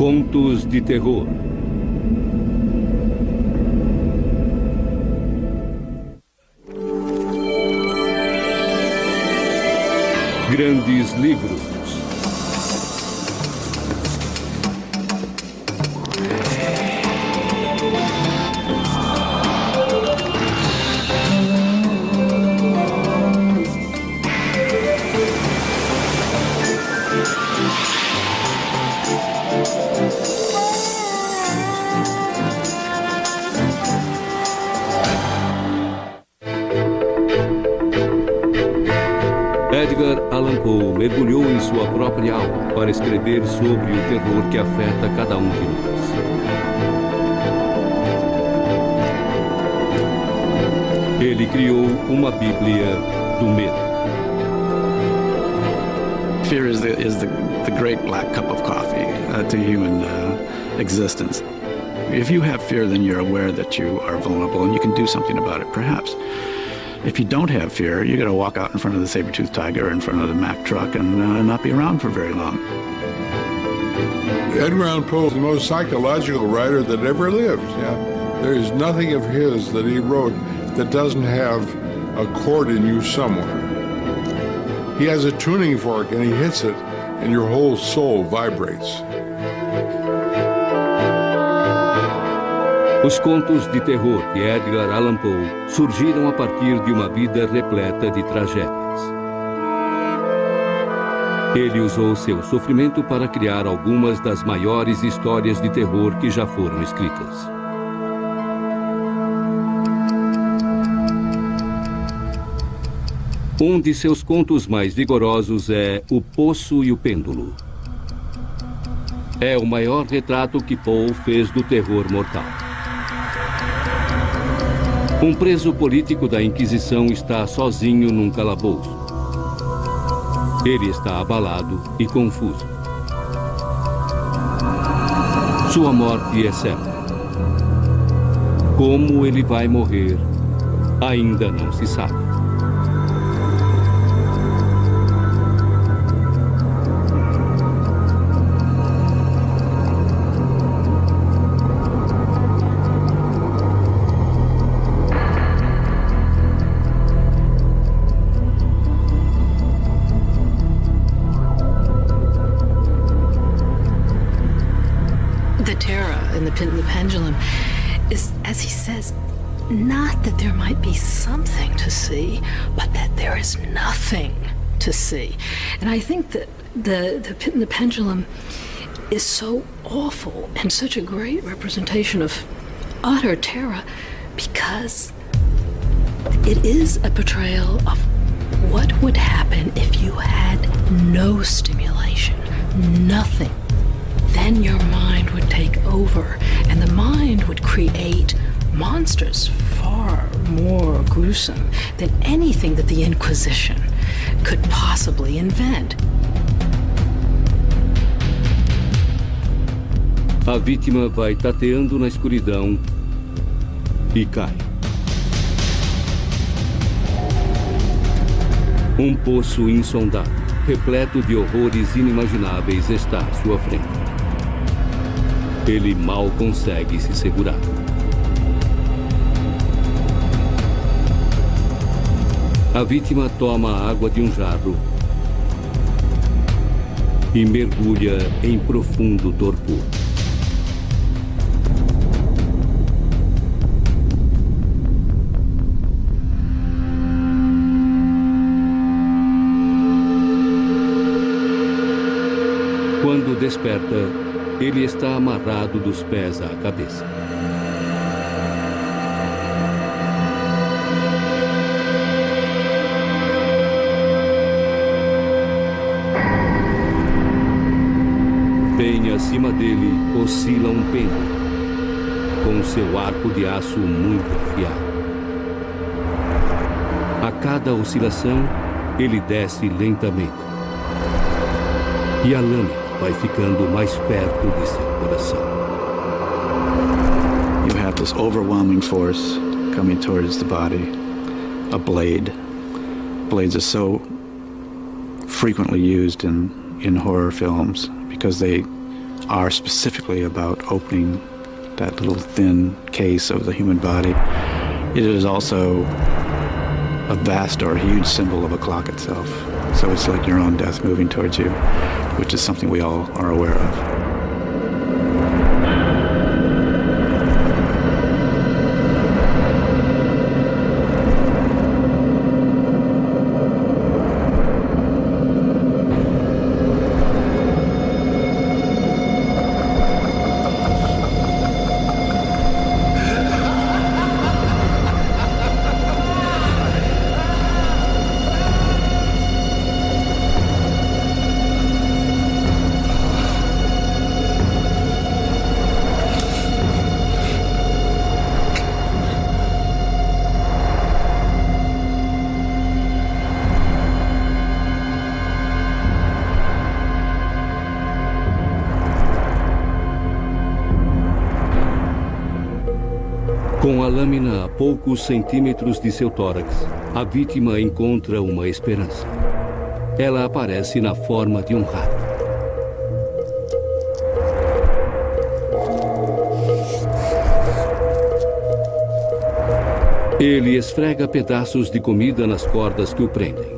Contos de terror. Grandes livros. Mergulhou em sua própria alma para escrever sobre o terror que afeta cada um de nós. Ele criou uma Bíblia do medo. Fear is the great black cup of coffee to human existence. If you have fear, then you're aware that you are vulnerable and you can do something about it, perhaps. If you don't have fear, you're going to walk out in front of the saber-toothed tiger or in front of the Mack truck and not be around for very long. Edgar Allan Poe is the most psychological writer that ever lived. Yeah? There is nothing of his that he wrote that doesn't have a chord in you somewhere. He has a tuning fork and he hits it and your whole soul vibrates. Os contos de terror de Edgar Allan Poe surgiram a partir de uma vida repleta de tragédias. Ele usou seu sofrimento para criar algumas das maiores histórias de terror que já foram escritas. Um de seus contos mais vigorosos é O Poço e o Pêndulo. É o maior retrato que Poe fez do terror mortal. Um preso político da Inquisição está sozinho num calabouço. Ele está abalado e confuso. Sua morte é certa. Como ele vai morrer, ainda não se sabe. The pendulum is, as he says, not that there might be something to see, but that there is nothing to see. And I think that the pit and the pendulum is so awful and such a great representation of utter terror because it is a portrayal of what would happen if you had no stimulation, nothing. Then your mind would take over, and the mind would create monsters far more gruesome than anything that the Inquisition could possibly invent. A vítima vai tateando na escuridão e cai. Um poço insondável, repleto de horrores inimagináveis, está à sua frente. Ele mal consegue se segurar. A vítima toma a água de um jarro e mergulha em profundo torpor. Quando desperta, ele está amarrado dos pés à cabeça. Bem acima dele oscila um pêndulo, com seu arco de aço muito afiado. A cada oscilação, ele desce lentamente. E a lâmina vai ficando mais perto de seu coração. You have this overwhelming force coming towards the body, a blade. Blades are so frequently used in horror films because they are specifically about opening that little thin case of the human body. It is also a vast or a huge symbol of a clock itself. So it's like your own death moving towards you, which is something we all are aware of. Com a lâmina a poucos centímetros de seu tórax, a vítima encontra uma esperança. Ela aparece na forma de um rato. Ele esfrega pedaços de comida nas cordas que o prendem.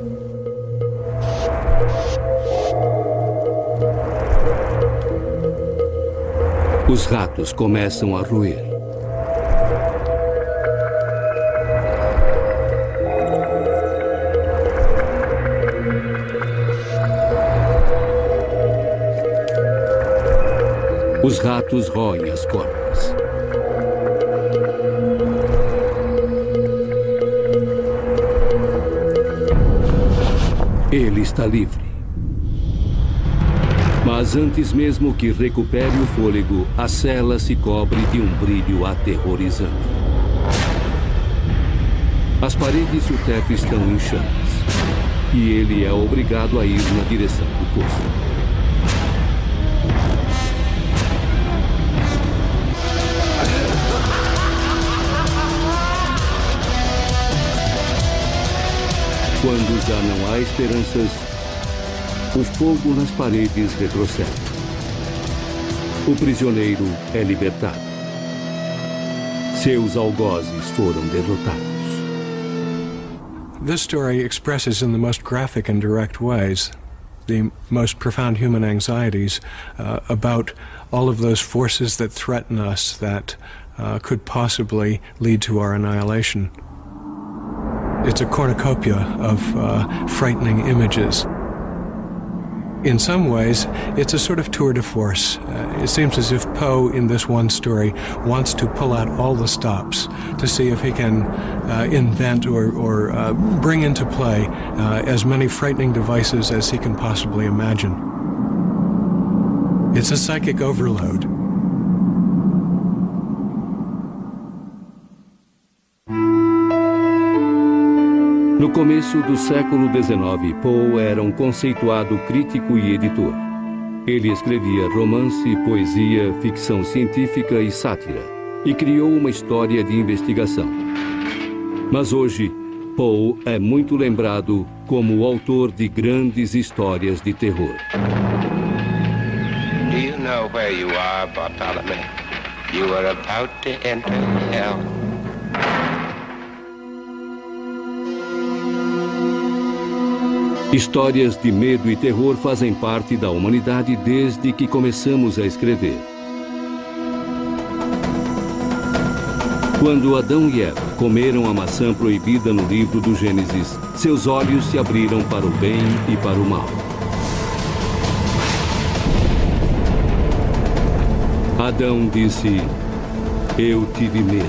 Os ratos começam a roer. Os ratos roem as cordas. Ele está livre. Mas antes mesmo que recupere o fôlego, a cela se cobre de um brilho aterrorizante. As paredes e o teto estão em chamas. E ele é obrigado a ir na direção do poço. Quando já não há esperanças, o fogo nas paredes retrocede. O prisioneiro é libertado. Seus algozes foram derrotados. This story expresses in the most graphic and direct ways the most profound human anxieties about all of those forces that threaten us that could possibly lead to our annihilation. It's a cornucopia of frightening images. In some ways, it's a sort of tour de force. It seems as if Poe, in this one story, wants to pull out all the stops to see if he can invent or bring into play as many frightening devices as he can possibly imagine. It's a psychic overload. No começo do século XIX, Poe era um conceituado crítico e editor. Ele escrevia romance, poesia, ficção científica e sátira, e criou uma história de investigação. Mas hoje, Poe é muito lembrado como o autor de grandes histórias de terror. Do you know where you are, Bartholomew? You are about to enter hell. Histórias de medo e terror fazem parte da humanidade desde que começamos a escrever. Quando Adão e Eva comeram a maçã proibida no livro do Gênesis, seus olhos se abriram para o bem e para o mal. Adão disse: "Eu tive medo."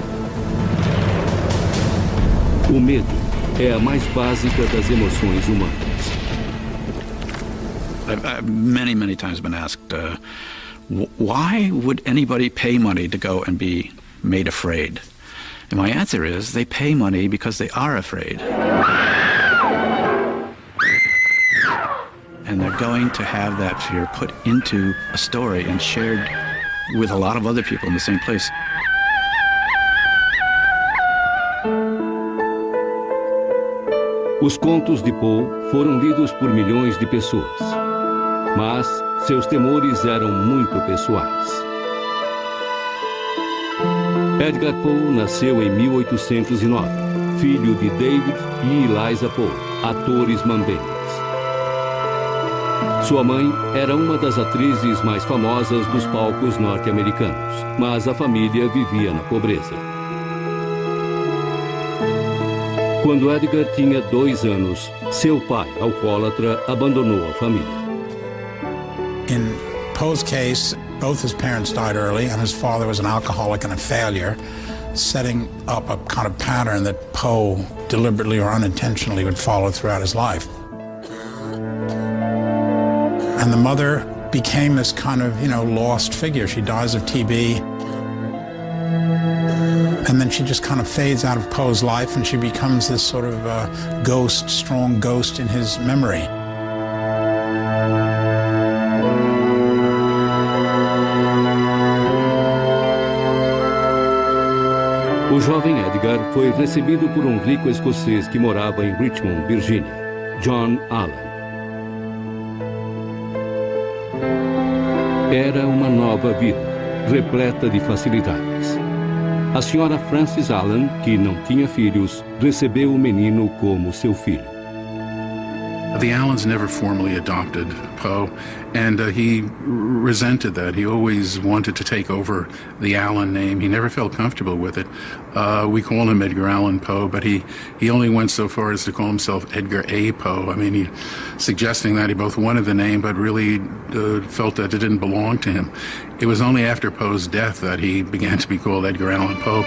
O medo é a mais básica das emoções humanas. I've many times been asked, why would anybody pay money to go and be made afraid? And my answer is, they pay money because they are afraid. And they're going to have that fear put into a story and shared with a lot of other people in the same place. Os contos de Poe foram lidos por milhões de pessoas. Mas seus temores eram muito pessoais. Edgar Poe nasceu em 1809, filho de David e Eliza Poe, atores mambembes. Sua mãe era uma das atrizes mais famosas dos palcos norte-americanos, mas a família vivia na pobreza. Quando Edgar tinha 2 anos, seu pai, alcoólatra, abandonou a família. In Poe's case, both his parents died early, and his father was an alcoholic and a failure, setting up a kind of pattern that Poe deliberately or unintentionally would follow throughout his life. And the mother became this kind of, lost figure. She dies of TB. And then she just kind of fades out of Poe's life, and she becomes this sort of ghost, strong ghost in his memory. O jovem Edgar foi recebido por um rico escocês que morava em Richmond, Virgínia, John Allen. Era uma nova vida, repleta de facilidades. A senhora Frances Allen, que não tinha filhos, recebeu o menino como seu filho. The Allens never formally adopted Poe, and he resented that. He always wanted to take over the Allen name. He never felt comfortable with it. We call him Edgar Allan Poe, but he only went so far as to call himself Edgar A. Poe. I mean, suggesting that he both wanted the name, but really felt that it didn't belong to him. It was only after Poe's death that he began to be called Edgar Allan Poe.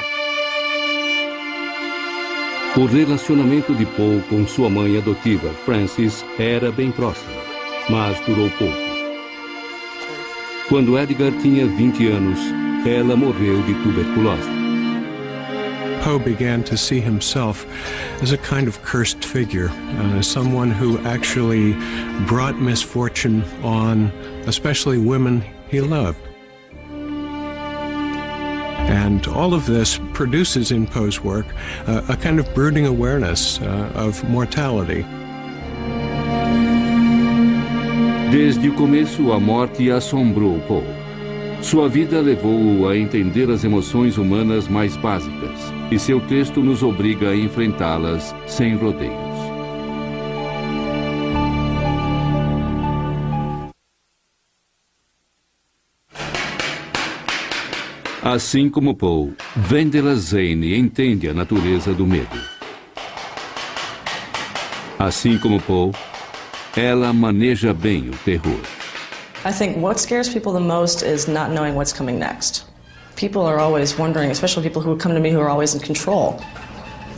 O relacionamento de Poe com sua mãe adotiva, Frances, era bem próximo, mas durou pouco. Quando Edgar tinha 20 anos, ela morreu de tuberculose. Poe began to see himself as a kind of cursed figure, someone who actually brought misfortune on especially women he loved. And all of this produces in Poe's work a kind of brooding awareness of mortality. Desde o começo, a morte assombrou Poe. Sua vida levou-o a entender as emoções humanas mais básicas, e seu texto nos obriga a enfrentá-las sem rodeios. Assim como Poe, Vendela Zane entende a natureza do medo. Assim como Poe, ela maneja bem o terror. I think what scares people the most is not knowing what's coming next. People are always wondering, especially people who come to me who are always in control.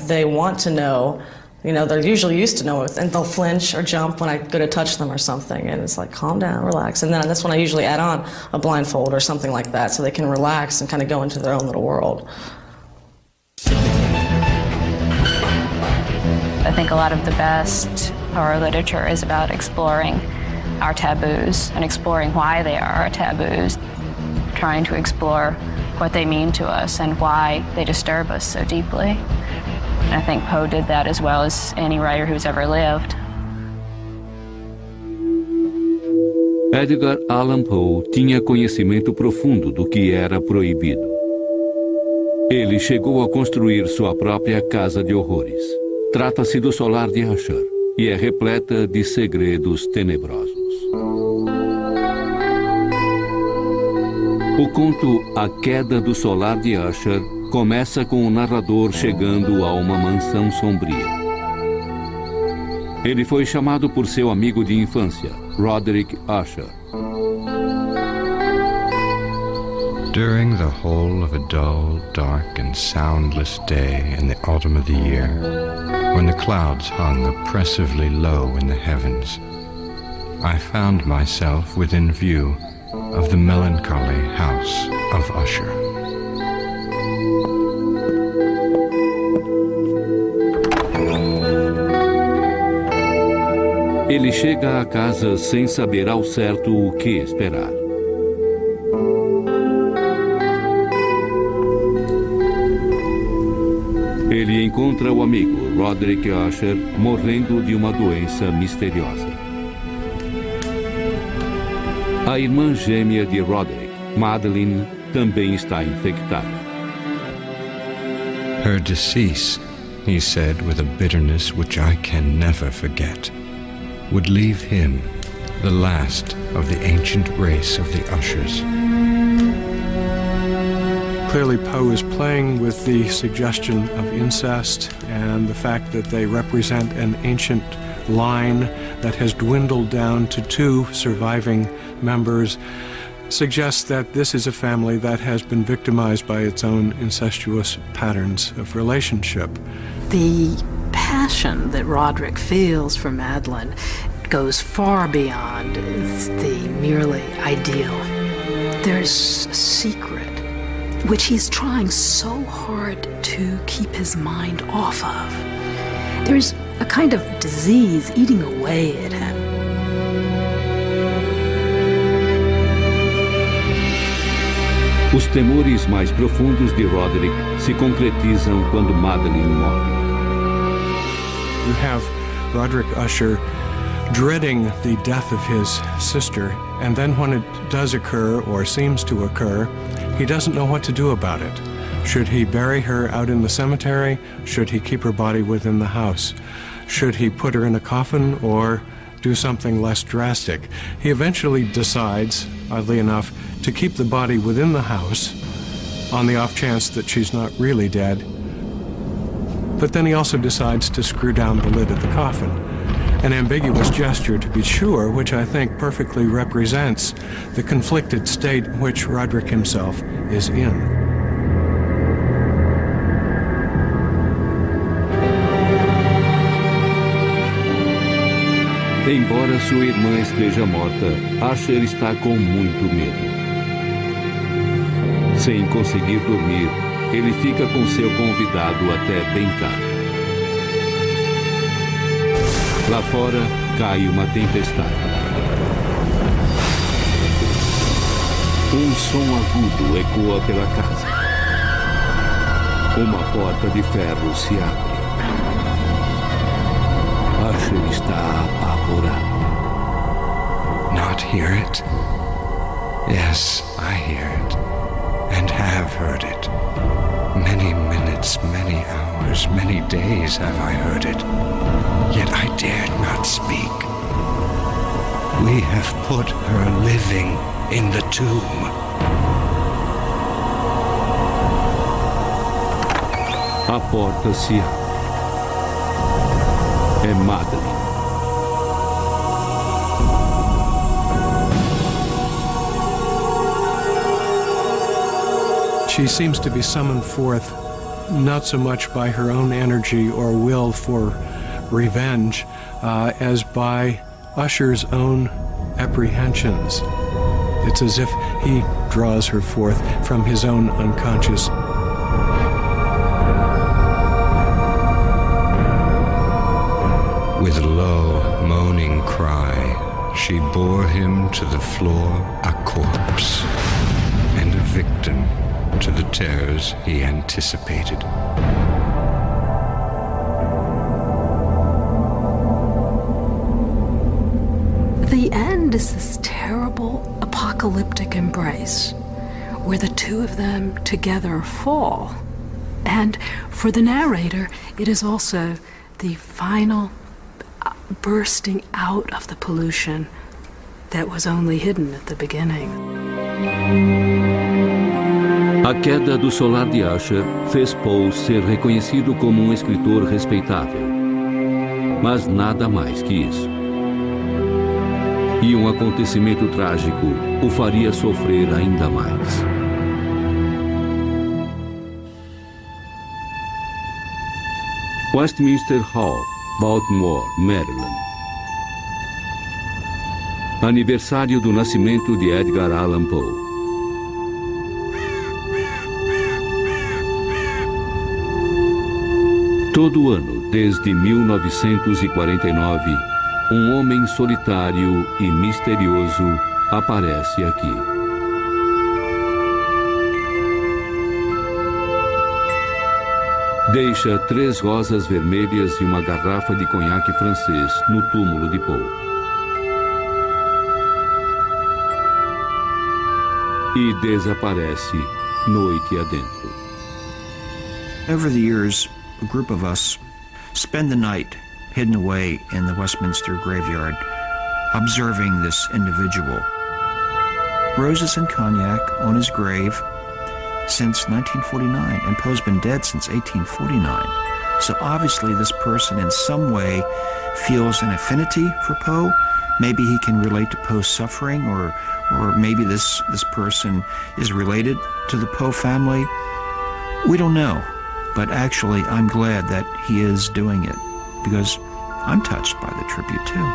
They want to know, they're usually used to know it, and they'll flinch or jump when I go to touch them or something, and it's like, calm down, relax. And then that's when I usually add on a blindfold or something like that so they can relax and kind of go into their own little world. I think a lot of the best horror literature is about exploring our taboos and exploring why they are our taboos, trying to explore what they mean to us and why they disturb us so deeply. And I think Poe did that as well as any writer who's ever lived. Edgar Allan Poe tinha conhecimento profundo do que era proibido. Ele chegou a construir sua própria casa de horrores. Trata-se do solar de Usher e é repleta de segredos tenebrosos. O conto A Queda do Solar de Usher começa com o narrador chegando a uma mansão sombria. Ele foi chamado por seu amigo de infância, Roderick Usher. During the whole of a dull, dark, and soundless day in the autumn of the year, when the clouds hung oppressively low in the heavens, I found myself within view of the melancholy house of Usher. Ele chega à casa sem saber ao certo o que esperar. Ele encontra o amigo Roderick Usher morrendo de uma doença misteriosa. A irmã gêmea de Roderick, Madeleine, também está infectada. Her decease, he said with a bitterness which I can never forget, would leave him the last of the ancient race of the Ushers. Clearly, Poe is playing with the suggestion of incest and the fact that they represent an ancient line that has dwindled down to 2 surviving members, suggests that this is a family that has been victimized by its own incestuous patterns of relationship. The passion that Roderick feels for Madeleine goes far beyond the merely ideal. There's a secret which he's trying so hard to keep his mind off of. There's a kind of disease eating away at him. Os temores mais profundos de Roderick se concretizam quando Madeleine morre. You have Roderick Usher dreading the death of his sister, and then when it does occur, or seems to occur, he doesn't know what to do about it. Should he bury her out in the cemetery? Should he keep her body within the house? Should he put her in a coffin or do something less drastic? He eventually decides, oddly enough, to keep the body within the house on the off chance that she's not really dead. But then he also decides to screw down the lid of the coffin. An ambiguous gesture, to be sure, which I think perfectly represents the conflicted state in which Roderick himself is in. Embora sua irmã esteja morta, Usher está com muito medo. Sem conseguir dormir, ele fica com seu convidado até bem tarde. Lá fora, cai uma tempestade. Um som agudo ecoa pela casa. Uma porta de ferro se abre. Usher está apavorado. Not hear it? Yes, I hear it, and have heard it. Many minutes, many hours, many days have I heard it, yet I dared not speak. We have put her living in the tomb. A porta se abre. É Madeleine. She seems to be summoned forth not so much by her own energy or will for revenge as by Usher's own apprehensions. It's as if he draws her forth from his own unconscious. With a low, moaning cry, she bore him to the floor, a corpse, and a victim to the terrors he anticipated. The end is this terrible apocalyptic embrace where the 2 of them together fall. And for the narrator, it is also the final bursting out of the pollution that was only hidden at the beginning. A queda do solar de Usher fez Poe ser reconhecido como um escritor respeitável. Mas nada mais que isso. E um acontecimento trágico o faria sofrer ainda mais. Westminster Hall, Baltimore, Maryland. Aniversário do nascimento de Edgar Allan Poe. Todo ano, desde 1949, um homem solitário e misterioso aparece aqui. Deixa 3 rosas vermelhas e uma garrafa de conhaque francês no túmulo de Poe. e desaparece noite adentro. Over the years, a group of us spend the night hidden away in the Westminster graveyard, observing this individual. Roses and cognac on his grave since 1949, and Poe's been dead since 1849. So obviously this person in some way feels an affinity for Poe. Maybe he can relate to Poe's suffering, or maybe this person is related to the Poe family. We don't know, but actually I'm glad that he is doing it, because I'm touched by the tribute too.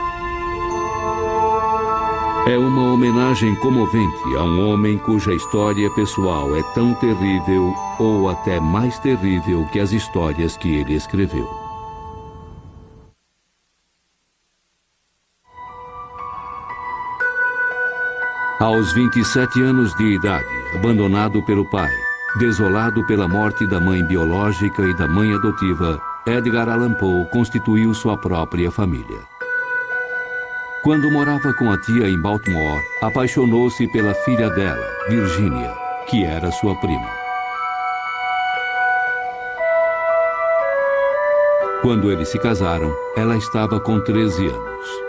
É uma homenagem comovente a um homem cuja história pessoal é tão terrível ou até mais terrível que as histórias que ele escreveu. Aos 27 anos de idade, abandonado pelo pai, desolado pela morte da mãe biológica e da mãe adotiva, Edgar Allan Poe constituiu sua própria família. Quando morava com a tia em Baltimore, apaixonou-se pela filha dela, Virginia, que era sua prima. Quando eles se casaram, ela estava com 13 anos.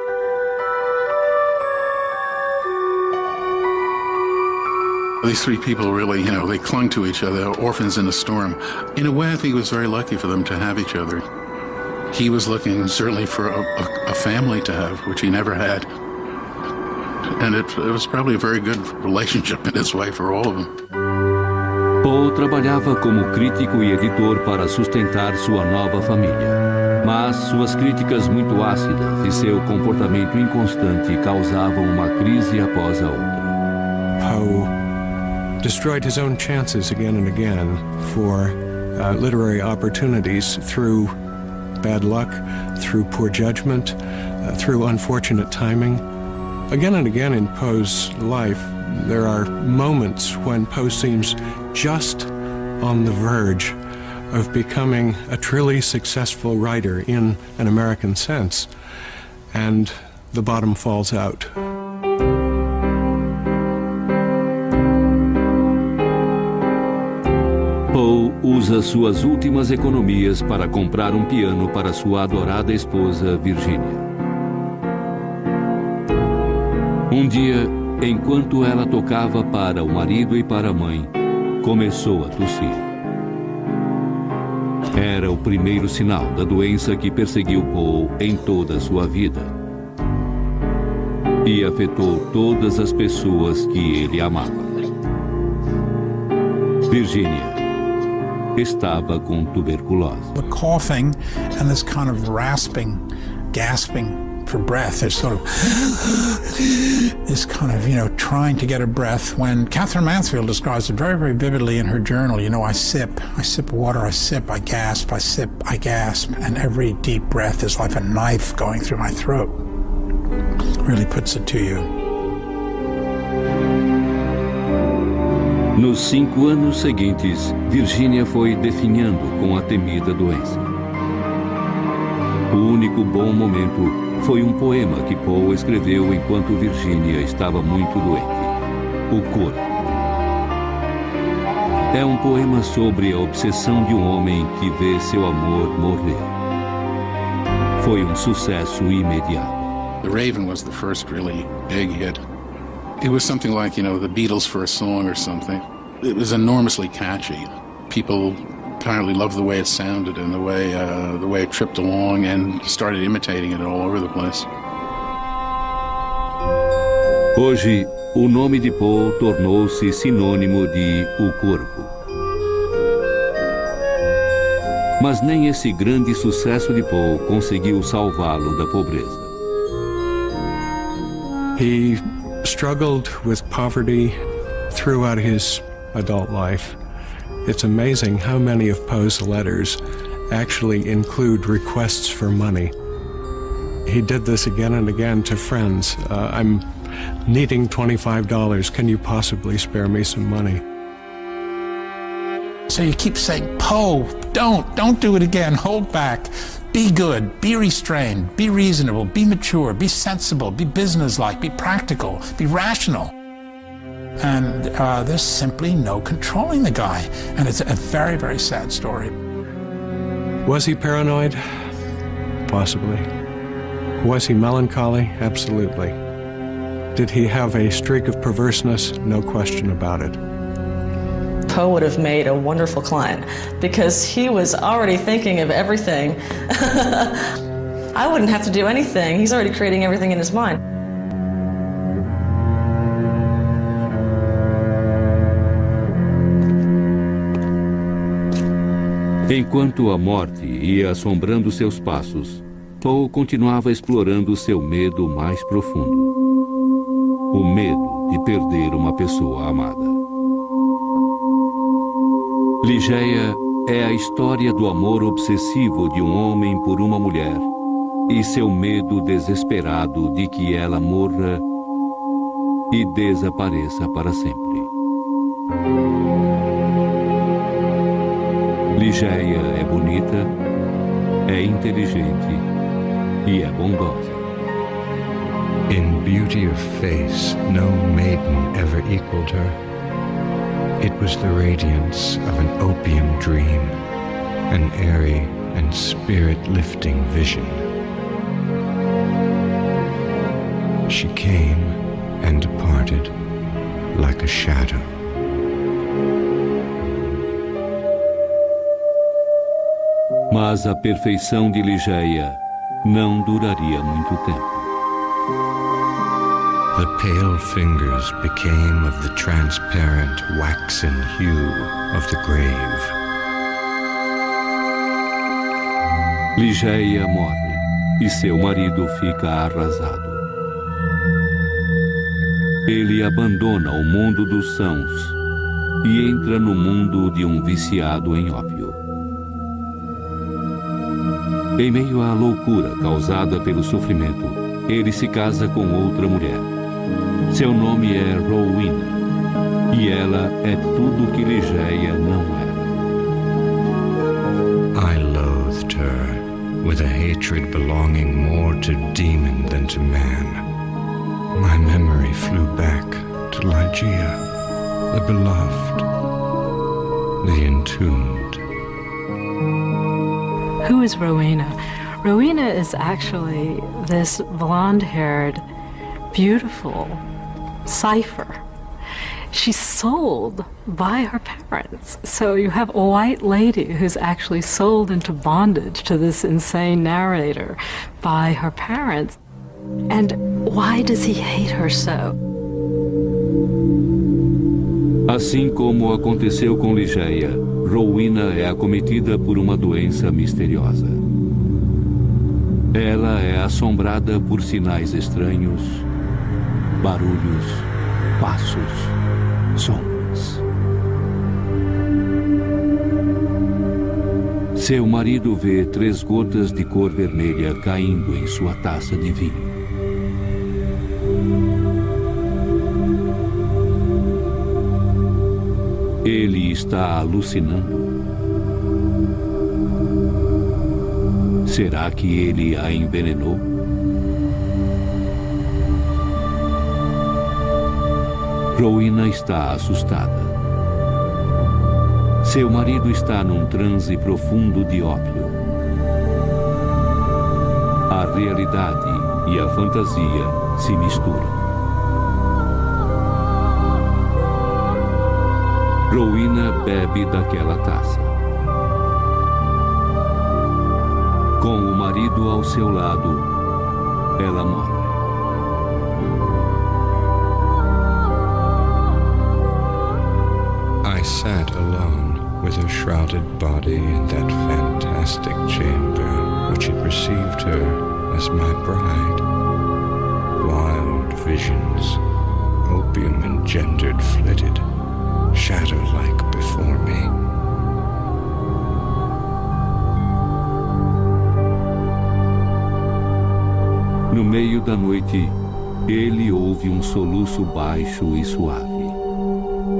These three people really, they clung to each other, orphans in a storm. In a way, I think it was very lucky for them to have each other. He was looking certainly for a family to have, which he never had. And it was probably a very good relationship in its way for all of them. Poe trabalhava como crítico e editor para sustentar sua nova família. Mas suas críticas muito ácidas e seu comportamento inconstante causavam uma crise após a outra. Poe destroyed his own chances again and again for literary opportunities through bad luck, through poor judgment, through unfortunate timing. Again and again in Poe's life, there are moments when Poe seems just on the verge of becoming a truly successful writer in an American sense, and the bottom falls out. Poe usa suas últimas economias para comprar um piano para sua adorada esposa, Virginia. Um dia, enquanto ela tocava para o marido e para a mãe, começou a tossir. Era o primeiro sinal da doença que perseguiu Poe em toda a sua vida e afetou todas as pessoas que ele amava. Virginia estava com tuberculose. The coughing and this kind of rasping, gasping for breath. There's sort of this kind of, trying to get a breath, when Catherine Mansfield describes it very, very vividly in her journal. I sip water, I sip, I gasp, I sip, I gasp, and every deep breath is like a knife going through my throat. Really puts it to you. Nos 5 anos seguintes, Virginia foi definhando com a temida doença. O único bom momento foi um poema que Poe escreveu enquanto Virginia estava muito doente. O Coro. É um poema sobre a obsessão de um homem que vê seu amor morrer. Foi um sucesso imediato. The Raven was the first really big hit. It was something like, the Beatles for a song or something. It was enormously catchy. People apparently loved the way it sounded and the way it tripped along, and started imitating it all over the place. Hoje, o nome de Poe tornou-se sinônimo de O Corvo. Mas nem esse grande sucesso de Poe conseguiu salvá-lo da pobreza. He struggled with poverty throughout his adult life. It's amazing how many of Poe's letters actually include requests for money. He did this again and again to friends. I'm needing $25. Can you possibly spare me some money? So you keep saying, Poe, don't do it again, hold back. Be good, be restrained, be reasonable, be mature, be sensible, be businesslike, be practical, be rational. And there's simply no controlling the guy. And it's a very, very sad story. Was he paranoid? Possibly. Was he melancholy? Absolutely. Did he have a streak of perverseness? No question about it. Poe would have made a wonderful client because he was already thinking of everything. I wouldn't have to do anything. He's already creating everything in his mind. Enquanto a morte ia assombrando seus passos, Poe continuava explorando seu medo mais profundo. O medo de perder uma pessoa amada. Ligeia é a história do amor obsessivo de um homem por uma mulher e seu medo desesperado de que ela morra e desapareça para sempre. Ligeia é bonita, é inteligente e é bondosa. In beauty of face, no maiden ever equaled her. It was the radiance of an opium dream, an airy and spirit-lifting vision. She came and departed like a shadow. Mas a perfeição de Ligeia não duraria muito tempo. The pale fingers became of the transparent waxen hue of the grave. Ligeia morre e seu marido fica arrasado. Ele abandona o mundo dos sãos e entra no mundo de um viciado em ópio. Em meio à loucura causada pelo sofrimento, ele se casa com outra mulher. Seu nome é Rowena, e ela é tudo que Ligeia não era. I loathed her with a hatred belonging more to demon than to man. My memory flew back to Ligeia, the beloved, the entombed. Who is Rowena? Rowena is actually this blonde-haired, beautiful cipher. She's sold by her parents. So you have a white lady who's actually sold into bondage to this insane narrator by her parents. And why does he hate her so? Assim como aconteceu com Ligeia, Rowena é acometida por uma doença misteriosa. Ela é assombrada por sinais estranhos, barulhos, passos, sombras. Seu marido vê 3 gotas de cor vermelha caindo em sua taça de vinho. Ele está alucinando. Será que ele a envenenou? Rowena está assustada. Seu marido está num transe profundo de ópio. A realidade e a fantasia se misturam. Rowena bebe daquela taça. Com o marido ao seu lado, ela morre. I sat alone with her shrouded body in that fantastic chamber which had received her as my bride. Wild visions, opium-engendered, flitted, shadow-like before me. No meio da noite, ele ouve um soluço baixo e suave.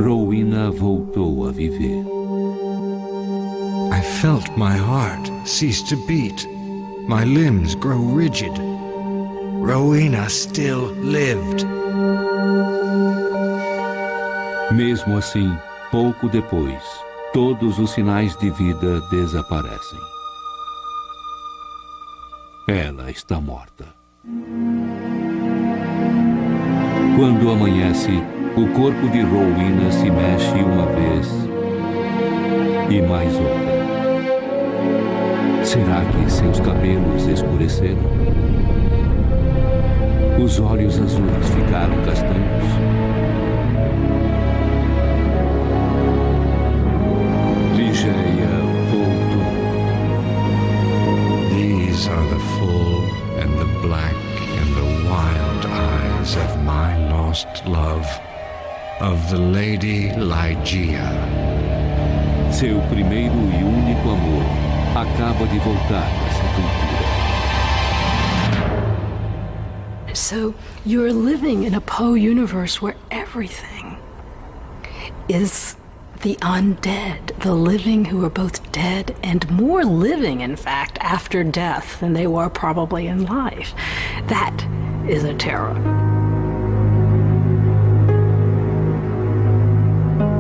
Rowena voltou a viver. I felt my heart cease to beat, my limbs grow rigid. Rowena still lived. Mesmo assim, pouco depois, todos os sinais de vida desaparecem. Ela está morta. Quando amanhece, o corpo de Rowena se mexe uma vez e mais outra. Será que seus cabelos escureceram? Os olhos azuis ficaram castanhos? Ligeia voltou. These are the full and the black and the wild eyes of my lost love, of the Lady Ligeia. Seu primeiro e único amor acaba de voltar à sepultura. So you're living in a Poe universe where everything is the undead, the living who are both dead and more living, in fact, after death than they were probably in life. That is a terror.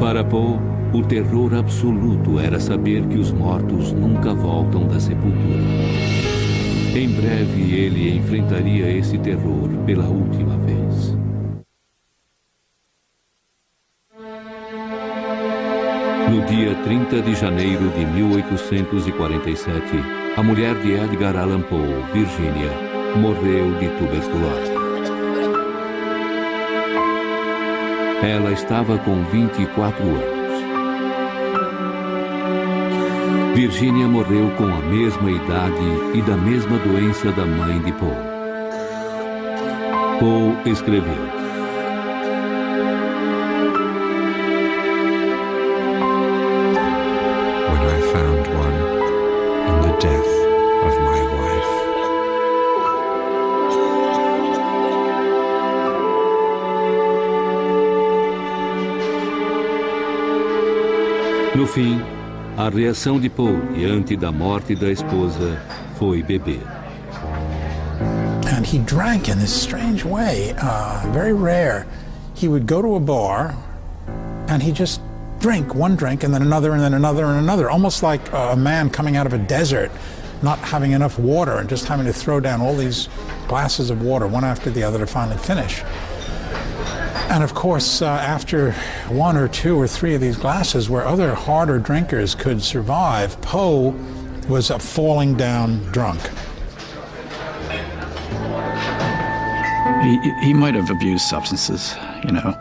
Para Poe, o terror absoluto era saber que os mortos nunca voltam da sepultura. Em breve ele enfrentaria esse terror pela última vez. No dia 30 de janeiro de 1847, a mulher de Edgar Allan Poe, Virginia, morreu de tuberculose. Ela estava com 24 anos. Virginia morreu com a mesma idade e da mesma doença da mãe de Poe. Poe escreveu: When I found one in the death of my wife. No fim, a reação de Poe diante da morte da esposa foi beber. And he drank in this strange way, very rare. He would go to a bar and he just drink one drink and then another and then another and another, almost like a man coming out of a desert, not having enough water and just having to throw down all these glasses of water one after the other to finally finish. And of course, after one or two or three of these glasses, where other harder drinkers could survive, Poe was a falling down drunk. He might have abused substances, you know.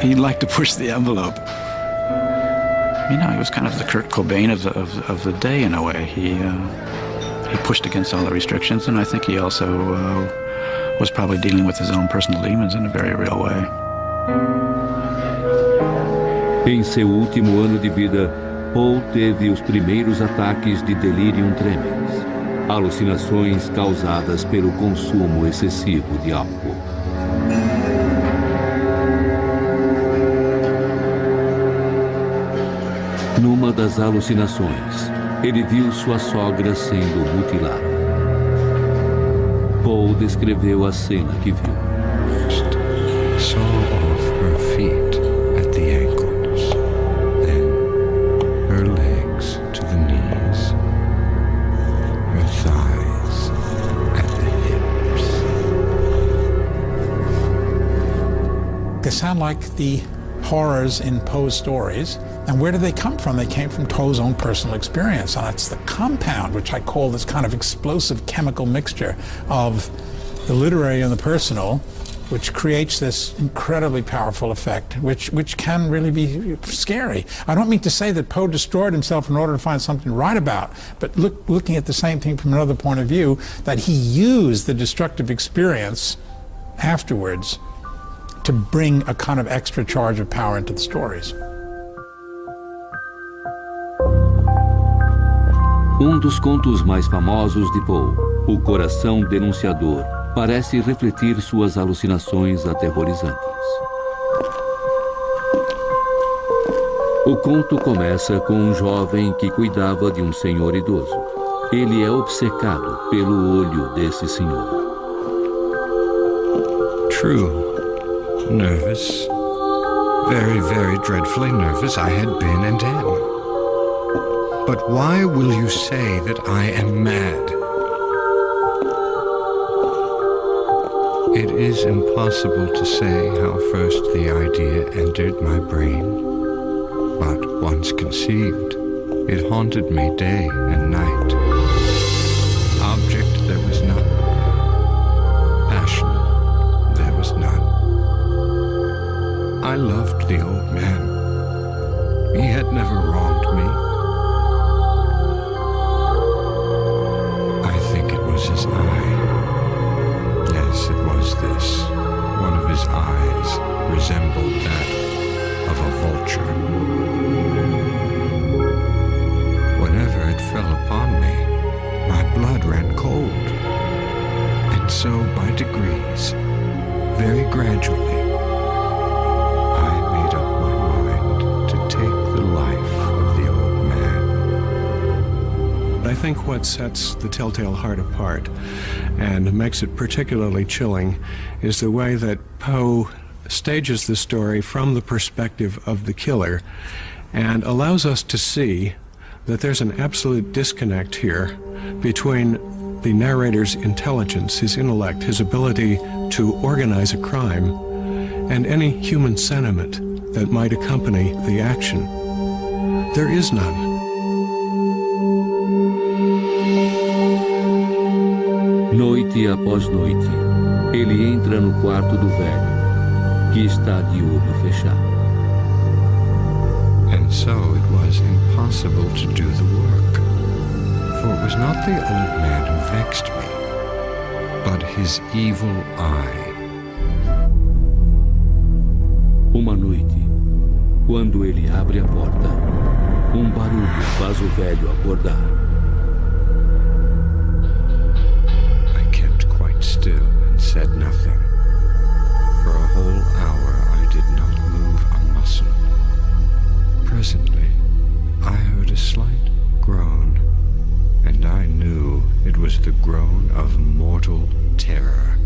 He liked to push the envelope. You know, he was kind of the Kurt Cobain of the day in a way. He pushed against all the restrictions, and I think he also was probably dealing with his own personal demons in a very real way. Em seu último ano de vida, Poe teve os primeiros ataques de delirium tremens, alucinações causadas pelo consumo excessivo de álcool. Numa das alucinações, ele viu sua sogra sendo mutilada. Poe descreveu a cena que viu. Saw off her feet at the ankles, then her legs to the knees, her thighs at the hips. They sound like the horrors in Poe's stories. And where did they come from? They came from Poe's own personal experience. And it's the compound, which I call this kind of explosive chemical mixture of the literary and the personal, which creates this incredibly powerful effect, which can really be scary. I don't mean to say that Poe destroyed himself in order to find something to write about, but looking at the same thing from another point of view, that he used the destructive experience afterwards to bring a kind of extra charge of power into the stories. Um dos contos mais famosos de Poe, O Coração Denunciador, parece refletir suas alucinações aterrorizantes. O conto começa com um jovem que cuidava de um senhor idoso. Ele é obcecado pelo olho desse senhor. True, nervous, Very, very dreadfully nervous I had been and am. But why will you say that I am mad? It is impossible to say how first the idea entered my brain, but once conceived, it haunted me day and night. Object there was none. Passion there was none. I loved the old man. He had never wronged me. I think it was his eye. Yes, it was this. One of his eyes resembled that of a vulture. Whenever it fell upon me, my blood ran cold. And so, by degrees, very gradually, I made up my mind to take the life of the old man. I think what sets The Telltale Heart apart and makes it particularly chilling is the way that Poe stages the story from the perspective of the killer and allows us to see that there's an absolute disconnect here between the narrator's intelligence, his intellect, his ability to organize a crime, and any human sentiment that might accompany the action. There is none. Noite após noite, ele entra no quarto do velho, que está de olho fechado. And so it was impossible to do the work. For it was not the old man who vexed me, but his evil eye. Uma noite, quando ele abre a porta, barulho faz o velho acordar. I kept quite still and said nothing. For a whole hour I did not move a muscle. Presently, I heard a slight groan, and I knew it was the groan of mortal terror.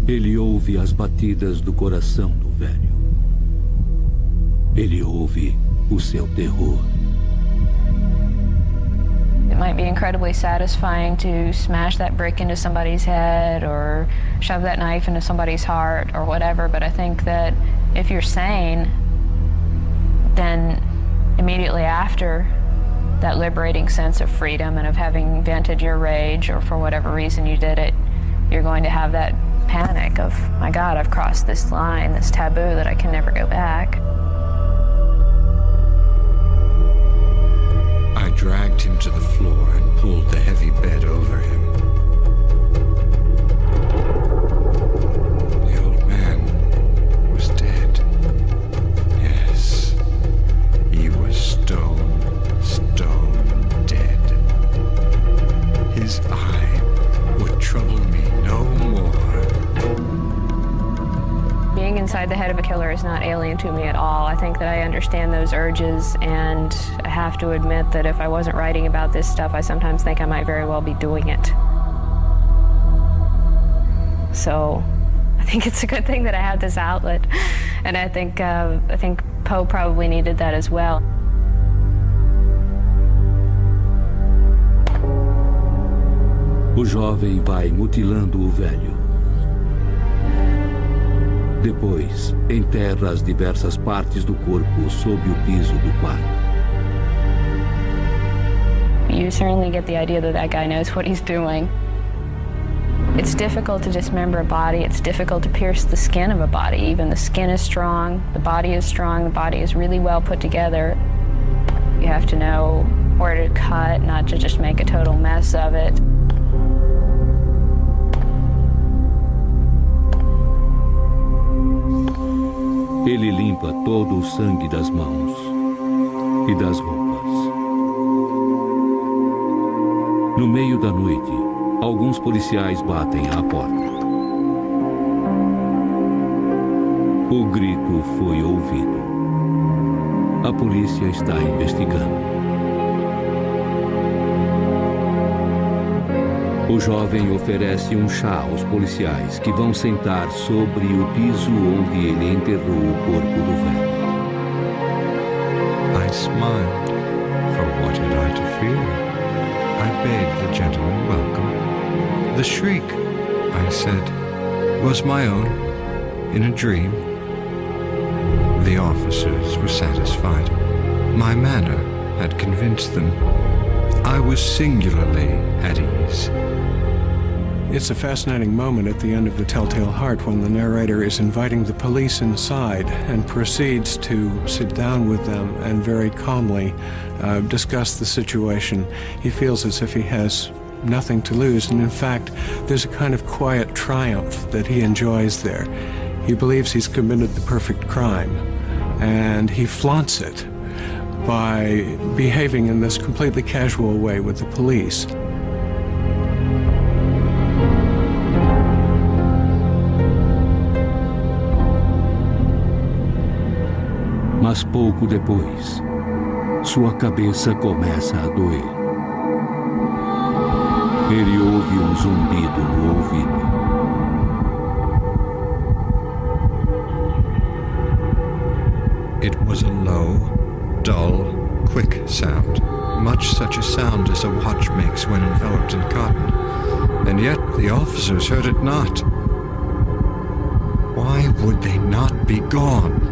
Ele ouve as batidas do coração do velho. Ele ouve o seu terror. It might be incredibly satisfying to smash that brick into somebody's head or shove that knife into somebody's heart or whatever, but I think that if you're sane, then immediately after that liberating sense of freedom and of having vented your rage, or for whatever reason you did it, you're going to have that panic of, my God, I've crossed this line, this taboo that I can never go back. I dragged him to the floor and pulled the heavy bed over him. The old man was dead. Yes, he was stone dead. His eye would trouble me no more. Being inside the head of a killer is not alien to me at all. I think that I understand those urges, and I have to admit that if I wasn't writing about this stuff, I sometimes think I might very well be doing it. So I think it's a good thing that I had this outlet, and I think Poe probably needed that as well. O jovem vai mutilando o velho. Depois, enterra as diversas partes do corpo sob o piso do quarto. You certainly get the idea that that guy knows what he's doing. It's difficult to dismember a body. It's difficult to pierce the skin of a body. Even the skin is strong, the body is strong, the body is really well put together. You have to know where to cut, not to just make a total mess of it. Ele limpa todo o sangue das mãos e das roupas. No meio da noite, alguns policiais batem à porta. O grito foi ouvido. A polícia está investigando. O jovem oferece um chá aos policiais que vão sentar sobre o piso onde ele enterrou o corpo do velho. I smiled, for what had I to fear? I bade the gentleman welcome. The shriek, I said, was my own, in a dream. The officers were satisfied. My manner had convinced them. I was singularly at ease. It's a fascinating moment at the end of The Telltale Heart when the narrator is inviting the police inside and proceeds to sit down with them and very calmly discuss the situation. He feels as if he has nothing to lose, and in fact, there's a kind of quiet triumph that he enjoys there. He believes he's committed the perfect crime, and he flaunts it by behaving in this completely casual way with the police. Mas pouco depois, sua cabeça começa a doer. Ele ouve um zumbido no ouvido. It was a low, dull, quick sound, much such a sound as a watch makes when enveloped in cotton, and yet the officers heard it not. Why would they not be gone?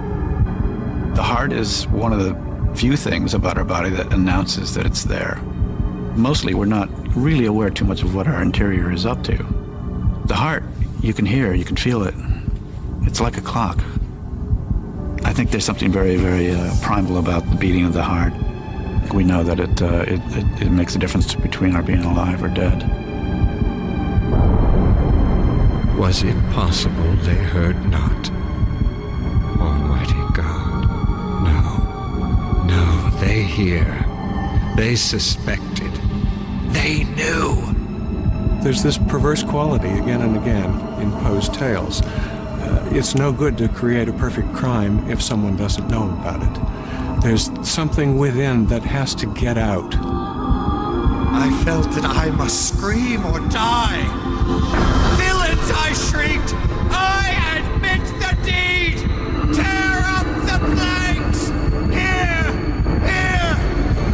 The heart is one of the few things about our body that announces that it's there. Mostly we're not really aware too much of what our interior is up to. The heart, you can hear, you can feel it. It's like a clock. I think there's something very, very primal about the beating of the heart. We know that it makes a difference between our being alive or dead. Was it possible they heard not? Almighty God, no, they hear. They suspected. They knew. There's this perverse quality again and again in Poe's tales. It's no good to create a perfect crime if someone doesn't know about it. There's something within that has to get out. I felt that I must scream or die. Villains, I shrieked. I admit the deed. Tear up the planks. Here,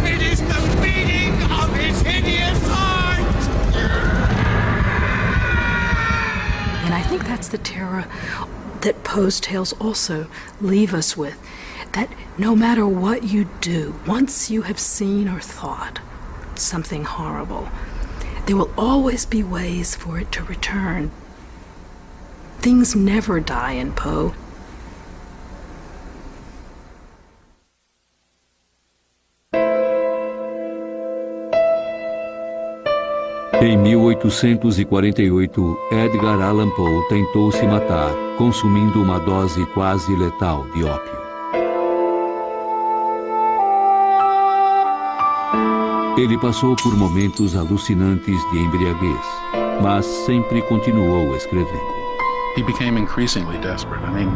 it is the beating of his hideous heart. And I think that's the terror that Poe's tales also leave us with, that no matter what you do, once you have seen or thought something horrible, there will always be ways for it to return. Things never die in Poe. Em 1848, Edgar Allan Poe tentou se matar, consumindo uma dose quase letal de ópio. Ele passou por momentos alucinantes de embriaguez, mas sempre continuou escrevendo. He became increasingly desperate. I mean,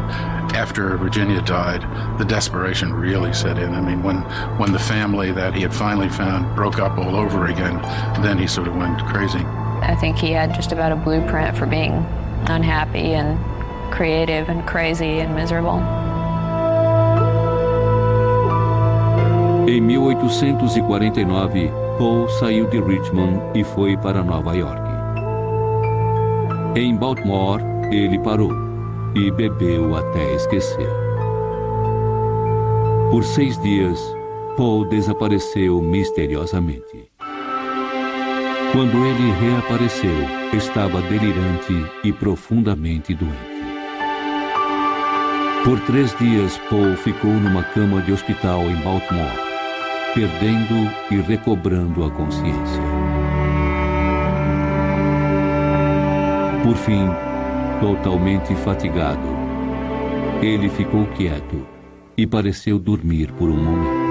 after Virginia died, the desperation really set in. I mean, when the family that he had finally found broke up all over again, then he sort of went crazy. I think he had just about a blueprint for being unhappy and creative and crazy and miserable. Em 1849, Poe saiu de Richmond e foi para Nova York. Em Baltimore, ele parou e bebeu até esquecer. Por 6 dias, Poe desapareceu misteriosamente. Quando ele reapareceu, estava delirante e profundamente doente. Por 3 dias, Poe ficou numa cama de hospital em Baltimore, perdendo e recobrando a consciência. Por fim, totalmente fatigado, ele ficou quieto e pareceu dormir por um momento.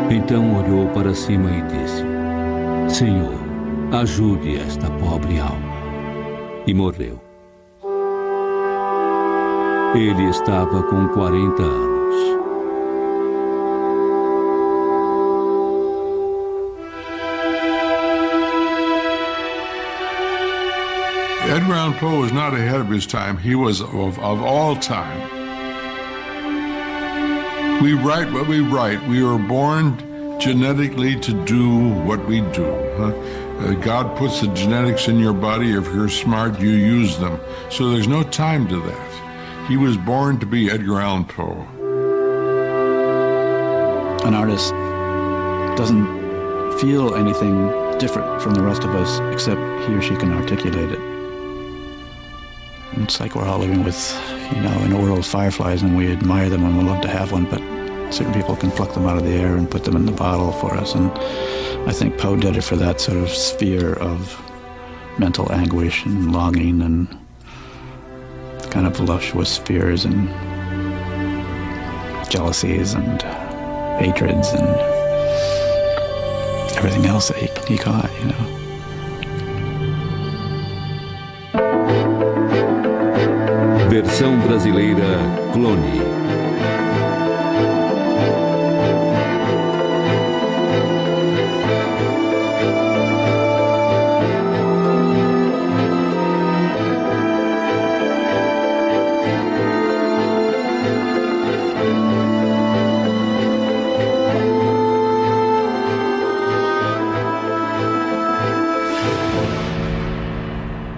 Então olhou para cima e disse: Senhor, ajude esta pobre alma. E morreu. Ele estava com 40 anos. Edgar Allan Poe was not ahead of his time. He was of all time. We write what we write. We are born genetically to do what we do. God puts the genetics in your body. If you're smart, you use them. So there's no time to that. He was born to be Edgar Allan Poe. An artist doesn't feel anything different from the rest of us except he or she can articulate it. It's like we're all living with, in a world of fireflies, and we admire them and would love to have one, but certain people can pluck them out of the air and put them in the bottle for us. And I think Poe did it for that sort of sphere of mental anguish and longing and kind of voluptuous fears and jealousies and hatreds and everything else that he caught, Versão brasileira Clone.